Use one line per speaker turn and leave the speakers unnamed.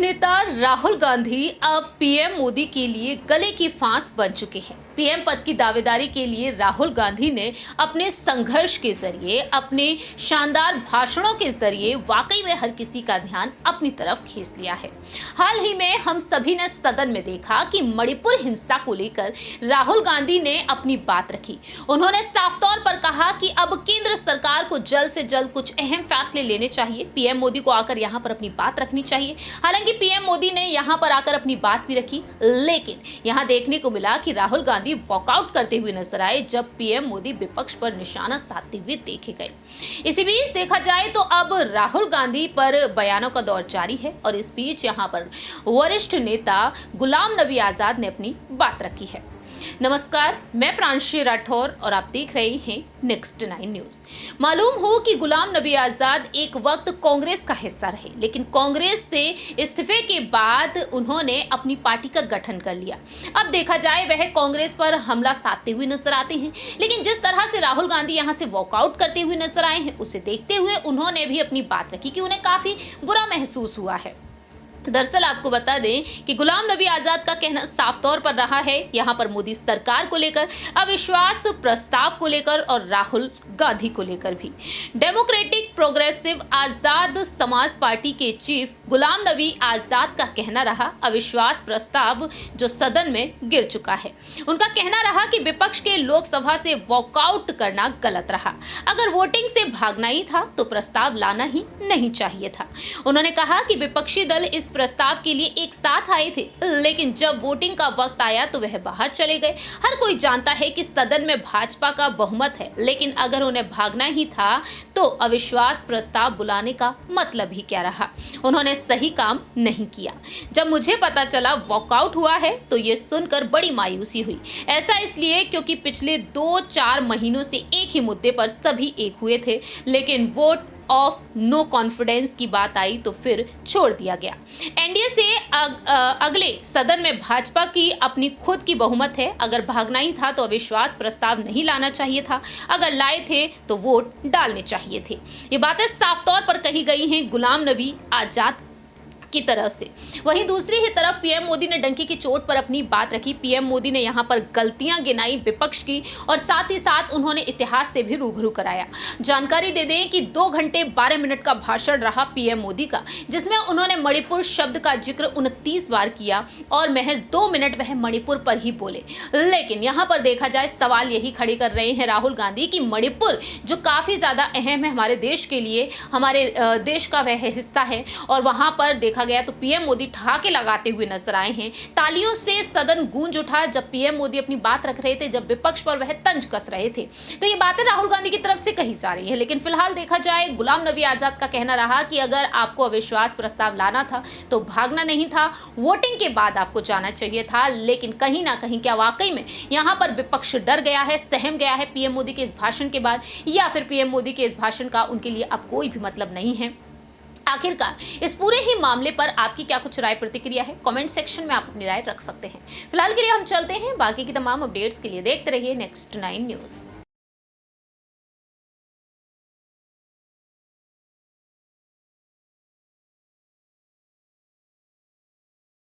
नेता राहुल गांधी अब पीएम मोदी के लिए गले की फांस बन चुके हैं। पीएम पद की दावेदारी के लिए राहुल गांधी ने अपने संघर्ष के जरिए, अपने शानदार भाषणों के जरिए वाकई में हर किसी का ध्यान अपनी तरफ खींच लिया है। हाल ही में हम सभी ने सदन में देखा कि मणिपुर हिंसा को लेकर राहुल गांधी ने अपनी बात रखी। उन्होंने साफ तौर पर कहा कि अब केंद्र सरकार को जल्द से जल्द कुछ अहम फैसले लेने चाहिए। पीएम मोदी को आकर यहां पर अपनी बात रखनी चाहिए। हालांकि पीएम मोदी ने यहां पर आकर अपनी बात भी रखी, लेकिन यहां देखने को मिला कि राहुल गांधी वॉकआउट करते हुए नजर आए जब पीएम मोदी विपक्ष पर निशाना साधते हुए देखे गए। इसी बीच देखा जाए तो अब राहुल गांधी पर बयानों का दौर जारी है और इस बीच यहां पर वरिष्ठ नेता गुलाम नबी आजाद ने अपनी बात रखी है। नमस्कार, मैं प्रांशी राठौर और आप देख रहे हैं नेक्स्ट 9 न्यूज। मालूम हो कि गुलाम नबी आजाद एक वक्त कांग्रेस का हिस्सा रहे, लेकिन कांग्रेस से इस्तीफे के बाद उन्होंने अपनी पार्टी का गठन कर लिया। अब देखा जाए वह कांग्रेस पर हमला साधते हुए नजर आते हैं, लेकिन जिस तरह से राहुल गांधी यहां से वॉकआउट करते हुए नजर आए हैं, उसे देखते हुए उन्होंने भी अपनी बात रखी कि उन्हें काफी बुरा महसूस हुआ है। दरअसल आपको बता दें कि गुलाम नबी आजाद का कहना साफ तौर पर रहा है यहां पर मोदी सरकार को लेकर, अविश्वास प्रस्ताव को लेकर और राहुल गांधी को लेकर भी। Democratic progressive Azad Samaj party के चीफ गुलाम नबी आजाद का कहना रहा, अविश्वास प्रस्ताव जो सदन में गिर चुका है। उनका कहना रहा कि विपक्ष के लोकसभा से वॉकआउट करना गलत रहा। अगर वोटिंग से भागना ही था तो प्रस्ताव लाना ही नहीं चाहिए था। उन्होंने कहा कि विपक्षी दल इस प्रस्ताव के लिए एक साथ आए थे, लेकिन जब वोटिंग का वक्त आया तो वह बाहर चले गए। हर कोई जानता है कि सदन में भाजपा का बहुमत है, लेकिन अगर उन्हें भागना ही था तो अविश्वास प्रस्ताव बुलाने का मतलब ही क्या रहा। उन्होंने सही काम नहीं किया। जब मुझे पता चला वॉकआउट हुआ है तो ये सुनकर बड़ी मायूसी हुई। ऐसा इसलिए क्योंकि पिछले 2-4 महीनों से एक ही मुद्दे पर सभी एक हुए थे, लेकिन वोट ऑफ नो कॉन्फिडेंस की बात आई तो फिर छोड़ दिया गया। एनडीए से अगले सदन में भाजपा की अपनी खुद की बहुमत है। अगर भागना ही था तो अविश्वास प्रस्ताव नहीं लाना चाहिए था, अगर लाए थे तो वोट डालने चाहिए थे। ये बातें साफ तौर पर कही गई हैं गुलाम नबी आजाद की तरफ से। वहीं दूसरी ही तरफ पीएम मोदी ने डंकी की चोट पर अपनी बात रखी। पीएम मोदी ने यहां पर गलतियां गिनाई विपक्ष की और साथ ही साथ उन्होंने इतिहास से भी रूबरू कराया। जानकारी दे दें कि 2 घंटे 12 मिनट का भाषण रहा पीएम मोदी का, जिसमें उन्होंने मणिपुर शब्द का जिक्र 29 बार किया और महज 2 मिनट वह मणिपुर पर ही बोले। लेकिन यहां पर देखा जाए सवाल यही खड़े कर रहे हैं राहुल गांधी कि मणिपुर जो काफी ज्यादा अहम है हमारे देश के लिए, हमारे देश का वह हिस्सा है, और वहां पर देखा गया तो पीएम मोदी ठहाके लगाते हुए नजर आए हैं। तालियों से सदन गूंज उठा जब पीएम मोदी अपनी बात रख रहे थे, जब विपक्ष पर वह तंज कस रहे थे। तो ये बातें राहुल गांधी की तरफ से कही जा रही है, लेकिन फिलहाल देखा जाए गुलाम नबी आजाद का कहना रहा कि अगर आपको अविश्वास प्रस्ताव लाना था तो भागना नहीं था, वोटिंग के बाद आपको जाना चाहिए था। लेकिन कहीं ना कहीं क्या वाकई में यहां पर विपक्ष डर गया है, सहम गया है पीएम मोदी के इस भाषण के बाद, या फिर पीएम मोदी के इस भाषण का उनके लिए अब कोई भी मतलब नहीं है? आखिरकार इस पूरे ही मामले पर आपकी क्या कुछ राय प्रतिक्रिया है? कमेंट सेक्शन में आप अपनी राय रख सकते हैं। फिलहाल के लिए हम चलते हैं, बाकी की तमाम अपडेट्स के लिए देखते रहिए नेक्स्ट 9 न्यूज।